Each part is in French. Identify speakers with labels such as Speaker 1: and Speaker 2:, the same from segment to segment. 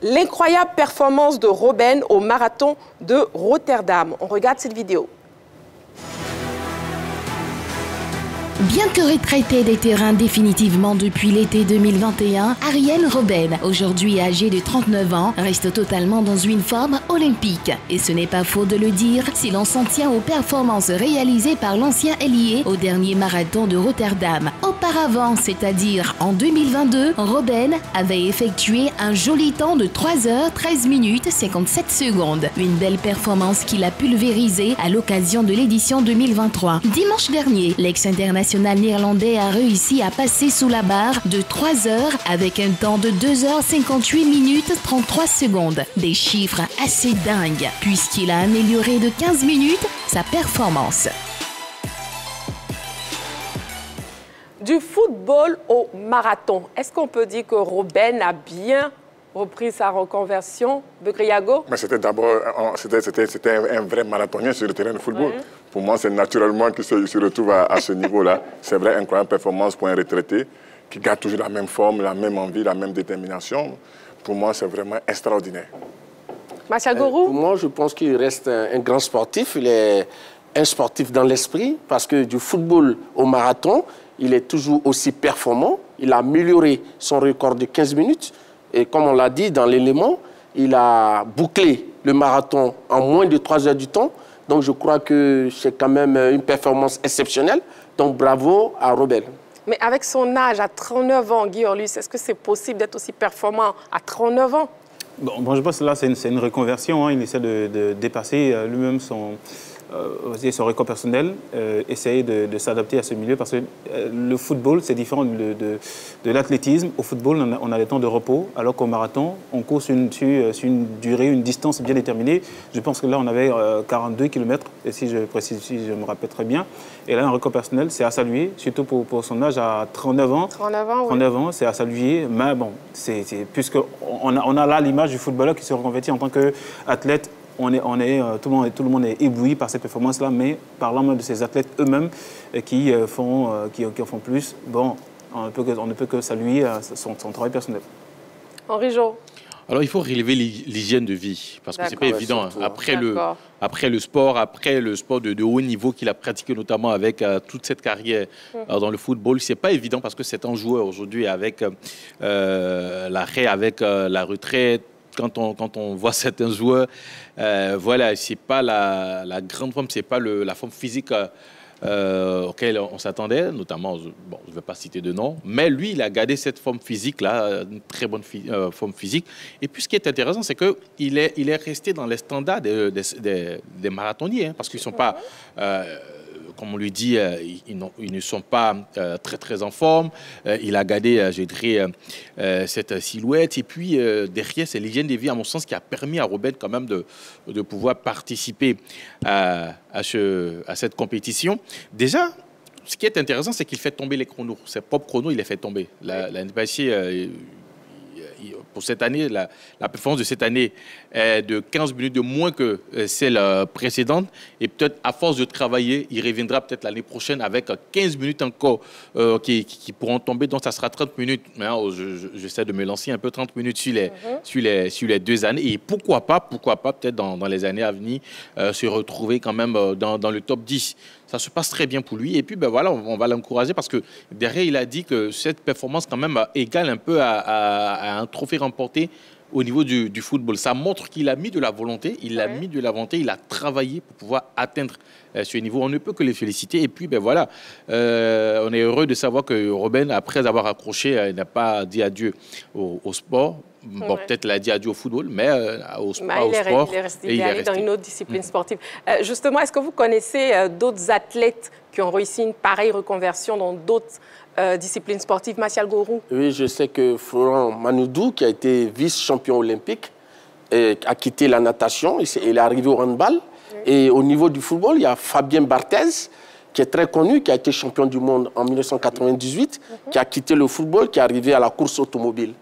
Speaker 1: L'incroyable performance de Robben au marathon de Rotterdam. On regarde cette vidéo.
Speaker 2: Bien que retraité des terrains définitivement depuis l'été 2021, Arjen Robben, aujourd'hui âgé de 39 ans, reste totalement dans une forme olympique. Et ce n'est pas faux de le dire si l'on s'en tient aux performances réalisées par l'ancien ailier au dernier marathon de Rotterdam. Auparavant, c'est-à-dire en 2022, Robben avait effectué un joli temps de 3 heures 13 minutes 57 secondes. Une belle performance qu'il a pulvérisée à l'occasion de l'édition 2023. Dimanche dernier, l'ex-international néerlandais a réussi à passer sous la barre de 3 heures avec un temps de 2 heures 58 minutes 33 secondes. Des chiffres assez dingues puisqu'il a amélioré de 15 minutes sa performance.
Speaker 1: Du football au marathon, est-ce qu'on peut dire que Robben a bien repris sa reconversion de Griago?
Speaker 3: Mais c'était d'abord un vrai marathonien sur le terrain de football. Oui. Pour moi, c'est naturellement qu'il se retrouve à ce niveau-là. C'est vrai, incroyable performance pour un retraité qui garde toujours la même forme, la même envie, la même détermination. Pour moi, c'est vraiment extraordinaire.
Speaker 1: Machal Gourou?
Speaker 4: Pour moi, je pense qu'il reste un grand sportif. Il est un sportif dans l'esprit parce que du football au marathon, il est toujours aussi performant. Il a amélioré son record de 15 minutes. Et comme on l'a dit dans l'élément, il a bouclé le marathon en moins de 3 heures du temps. Donc je crois que c'est quand même une performance exceptionnelle. Donc bravo à Robben.
Speaker 1: Mais avec son âge, à 39 ans, Guy Orlus, est-ce que c'est possible d'être aussi performant à 39 ans?
Speaker 5: Bon, je pense que là, c'est une reconversion. Hein. Il essaie de dépasser lui-même son record personnel, essayer de s'adapter à ce milieu parce que le football, c'est différent de l'athlétisme. Au football, on a des temps de repos, alors qu'au marathon, on court sur une durée, une distance bien déterminée. Je pense que là, on avait 42 km, et si je précise, si je me rappelle très bien. Et là, un record personnel, c'est à saluer, surtout pour son âge à 39 ans.
Speaker 1: 39 ans, oui.
Speaker 5: 39 ans, c'est à saluer. Mais bon, puisqu'on a là l'image du footballeur qui se reconvertit en tant qu'athlète. Tout le monde est ébloui par cette performance-là, mais parlant même de ces athlètes eux-mêmes qui en font plus, bon, on ne peut que saluer son travail personnel.
Speaker 1: Henri Jo.
Speaker 6: Alors, il faut relever l'hygiène de vie, parce que ce n'est pas évident. Hein. Après le sport de haut niveau qu'il a pratiqué, notamment avec toute cette carrière dans le football, ce n'est pas évident parce que c'est un joueur aujourd'hui avec l'arrêt, avec la retraite. Quand on voit certains joueurs, voilà, c'est pas la grande forme, c'est pas la forme physique auquel on s'attendait, notamment, bon, je ne vais pas citer de nom, mais lui, il a gardé cette forme physique-là, une très bonne forme physique. Et puis, ce qui est intéressant, c'est qu'il est resté dans les standards des marathoniens, hein, parce qu'ils ne sont pas... comme on lui dit, ils ne sont pas très, très en forme. Il a gardé, je dirais, cette silhouette. Et puis, derrière, c'est l'hygiène de vie, à mon sens, qui a permis à Robben quand même de pouvoir participer à cette compétition. Déjà, ce qui est intéressant, c'est qu'il fait tomber les chronos. Ses propres chronos, il les fait tomber. L'année passée, pour cette année, la performance de cette année est de 15 minutes de moins que celle précédente. Et peut-être, à force de travailler, il reviendra peut-être l'année prochaine avec 15 minutes encore qui pourront tomber. Donc, ça sera 30 minutes. J'essaie de me lancer un peu 30 minutes sur les 2 années. Et pourquoi pas peut-être dans les années à venir, se retrouver quand même dans le top 10. Ça se passe très bien pour lui. Et puis, ben voilà, on va l'encourager parce que derrière, il a dit que cette performance, quand même, égale un peu à un trophée remporté au niveau du football. Ça montre qu'il a mis de la volonté, il a travaillé pour pouvoir atteindre ce niveau. On ne peut que les féliciter. Et puis, ben voilà, on est heureux de savoir que Robben, après avoir accroché, n'a pas dit adieu au sport. Bon, peut-être l'a dit adieu au football, mais au sport.
Speaker 1: Il est allé dans une autre discipline sportive. Justement, est-ce que vous connaissez d'autres athlètes qui ont réussi une pareille reconversion dans d'autres disciplines sportives? Machal Gourou. Oui,
Speaker 4: je sais que Florent Manoudou, qui a été vice-champion olympique, a quitté la natation. Il est arrivé au handball. Et au niveau du football, il y a Fabien Barthez, qui est très connu, qui a été champion du monde en 1998, qui a quitté le football, qui est arrivé à la course automobile.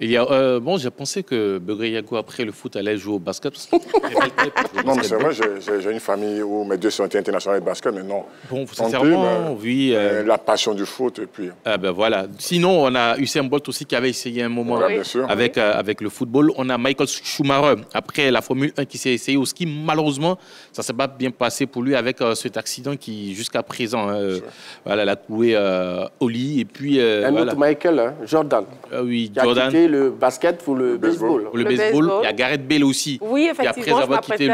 Speaker 6: Il y a, bon, j'ai pensé que Begré-Yago, après le foot, allait jouer au basket. Parce que
Speaker 3: non, mais c'est vrai, j'ai une famille où mes deux sont internationaux de basket, mais non.
Speaker 6: Bon, sincèrement, oui.
Speaker 3: La passion du foot, et puis...
Speaker 6: Ben voilà. Sinon, on a Usain Bolt aussi qui avait essayé un moment avec le football. On a Michael Schumacher, après la Formule 1, qui s'est essayé au ski. Malheureusement, ça ne s'est pas bien passé pour lui avec cet accident qui, jusqu'à présent, voilà, l'a cloué au lit. Et puis,
Speaker 4: autre Michael, hein, Jordan.
Speaker 6: Oui,
Speaker 4: qui Jordan. A quitté le basket pour le baseball.
Speaker 6: Pour le baseball. Il y a Gareth Bale aussi.
Speaker 1: Oui, effectivement,
Speaker 6: qui, après avoir quitté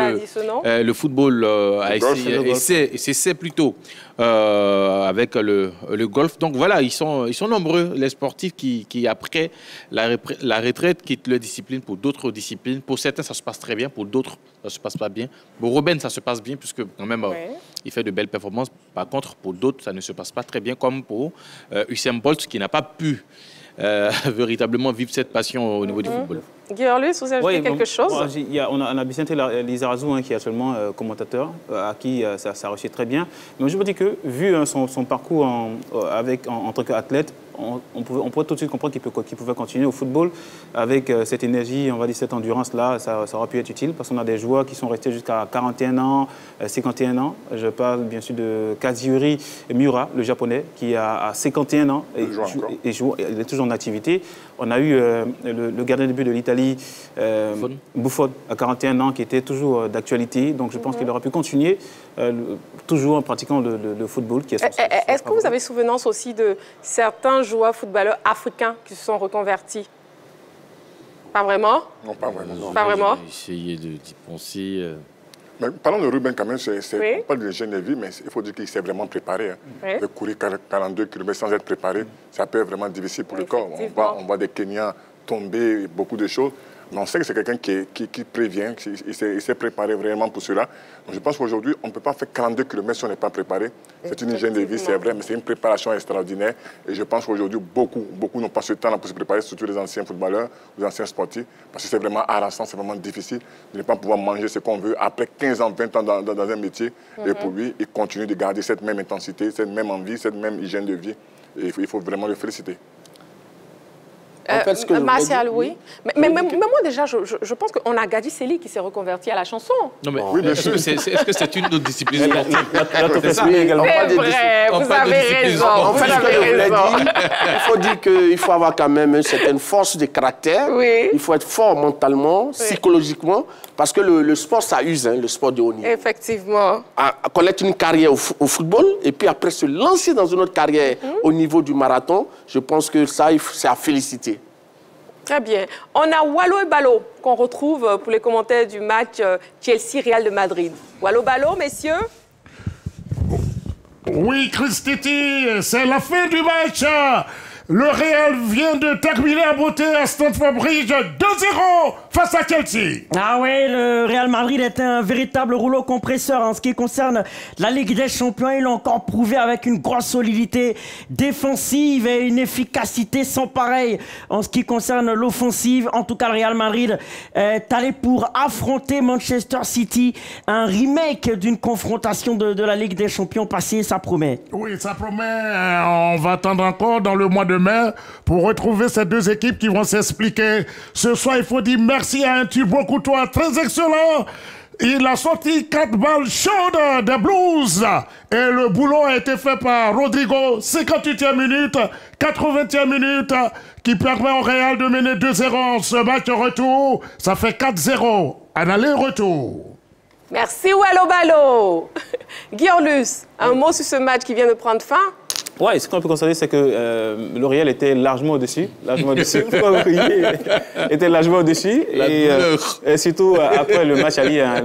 Speaker 6: le football, a essayé plutôt avec le golf. Donc voilà, ils sont nombreux, les sportifs qui après la retraite, quittent leur discipline pour d'autres disciplines. Pour certains, ça se passe très bien. Pour d'autres, ça ne se passe pas bien. Pour Robben, ça se passe bien, puisque quand même, il fait de belles performances. Par contre, pour d'autres, ça ne se passe pas très bien, comme pour Usain Bolt, qui n'a pas pu véritablement vivre cette passion au niveau du football.
Speaker 1: Guillaume, vous avez quelque chose?
Speaker 5: On a Vicente Lizarazu qui est actuellement commentateur, à qui ça réussit très bien. Mais je me dis que, vu son parcours en tant qu'athlète, on pourrait tout de suite comprendre qu'il pouvait continuer au football avec cette énergie, on va dire cette endurance-là, ça aurait pu être utile parce qu'on a des joueurs qui sont restés jusqu'à 41 ans, 51 ans. Je parle bien sûr de Kazuhiro Miura, le japonais, qui a 51 ans et il est toujours en activité. On a eu le gardien de but de l'Italie, Buffon, à 41 ans, qui était toujours d'actualité. Donc je pense qu'il aurait pu continuer toujours en pratiquant le football.
Speaker 1: Est-ce que vous avez souvenance aussi de certains joueurs footballeurs africains qui se sont reconvertis? Pas vraiment?
Speaker 3: Non, pas vraiment.
Speaker 6: Non,
Speaker 1: pas vraiment?
Speaker 6: J'ai essayé d'y penser.
Speaker 3: Mais parlons de Ruben quand même, on parle de jeune de vie, mais il faut dire qu'il s'est vraiment préparé. De courir 42 km sans être préparé, ça peut être vraiment difficile pour le corps. On voit des Kenyans tomber, beaucoup de choses. Mais on sait que c'est quelqu'un qui prévient, il s'est préparé vraiment pour cela. Donc je pense qu'aujourd'hui, on ne peut pas faire 42 km si on n'est pas préparé. C'est une hygiène de vie, c'est vrai, mais c'est une préparation extraordinaire. Et je pense qu'aujourd'hui, beaucoup n'ont pas ce temps pour se préparer, surtout les anciens footballeurs, les anciens sportifs, parce que c'est vraiment harassant, c'est vraiment difficile de ne pas pouvoir manger ce qu'on veut après 15 ans, 20 ans dans un métier. Et pour lui, il continue de garder cette même intensité, cette même envie, cette même hygiène de vie. Et il faut vraiment le féliciter.
Speaker 1: En fait, Martial, oui. Mais moi, déjà, je pense qu'on a Gadi Seli qui s'est reconverti à la chanson.
Speaker 6: Non, mais oui, est-ce que c'est une autre discipline sportive?
Speaker 1: C'est vrai, vous avez raison.
Speaker 4: En fait, il faut dire qu'il faut avoir quand même une certaine force de caractère.
Speaker 1: Oui.
Speaker 4: Il faut être fort mentalement, psychologiquement, parce que le sport, ça use, le sport de haut niveau.
Speaker 1: Effectivement.
Speaker 4: À connaître une carrière au football et puis après se lancer dans une autre carrière au niveau du marathon, je pense que ça, c'est à féliciter.
Speaker 1: Très bien. On a Wallo et Ballo qu'on retrouve pour les commentaires du match Chelsea-Real de Madrid. Wallo Ballo, messieurs?
Speaker 7: Oui, Christiti, c'est la fin du match. Le Real vient de terminer à beauté à Stamford Bridge 2-0 face à Chelsea.
Speaker 8: Ah ouais, le Real Madrid est un véritable rouleau compresseur en ce qui concerne la Ligue des Champions. Ils l'ont encore prouvé avec une grosse solidité défensive et une efficacité sans pareil en ce qui concerne l'offensive. En tout cas, le Real Madrid est allé pour affronter Manchester City. Un remake d'une confrontation de la Ligue des Champions passée, ça promet.
Speaker 7: Oui, ça promet. On va attendre encore dans le mois de mai pour retrouver ces deux équipes qui vont s'expliquer. Ce soir, il faut dire merci à un Thibaut Courtois très excellent. Il a sorti 4 balles chaudes de Blues. Et le boulot a été fait par Rodrigo, 58e minute, 80e minute, qui permet au Real de mener 2-0 ce match retour. Ça fait 4-0 en aller-retour.
Speaker 1: Merci Wallo Ballo. Guillaume, un mot sur ce match qui vient de prendre fin?
Speaker 5: Oui, ce qu'on peut constater, c'est que le Real était largement au-dessus. Était largement au-dessus. Et surtout, après le match,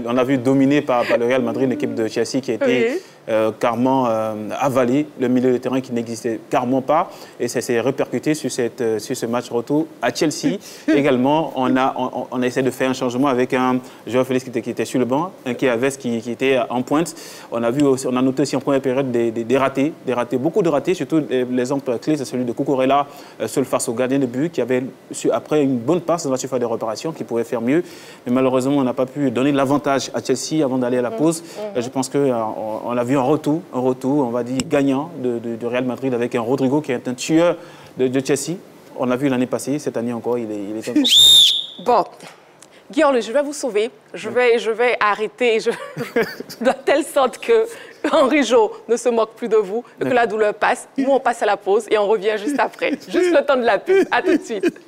Speaker 5: on a vu dominer par le Real Madrid l'équipe de Chelsea qui a été carrément avalée, le milieu de terrain qui n'existait carrément pas. Et ça s'est répercuté sur ce match retour à Chelsea. Également, on a essayé de faire un changement avec un joueur Félix qui était sur le banc, un qui était en pointe. On a noté aussi en première période des ratés, beaucoup de ratés. Surtout l'exemple clé, c'est celui de Cucurella, seul face au gardien de but, qui avait, après une bonne passe dans la surface de réparation, qui pouvait faire mieux. Mais malheureusement, on n'a pas pu donner l'avantage à Chelsea avant d'aller à la pause. Je pense qu'on a vu un retour, on va dire, gagnant de Real Madrid avec un Rodrigo qui est un tueur de Chelsea. On l'a vu l'année passée, cette année encore, il est encore...
Speaker 1: Bon, Guillaume, je vais vous sauver. Je vais arrêter de telle sorte que Henri Jo ne se moque plus de vous, et que la douleur passe. Nous, on passe à la pause et on revient juste après. Juste le temps de la pub. À tout de suite.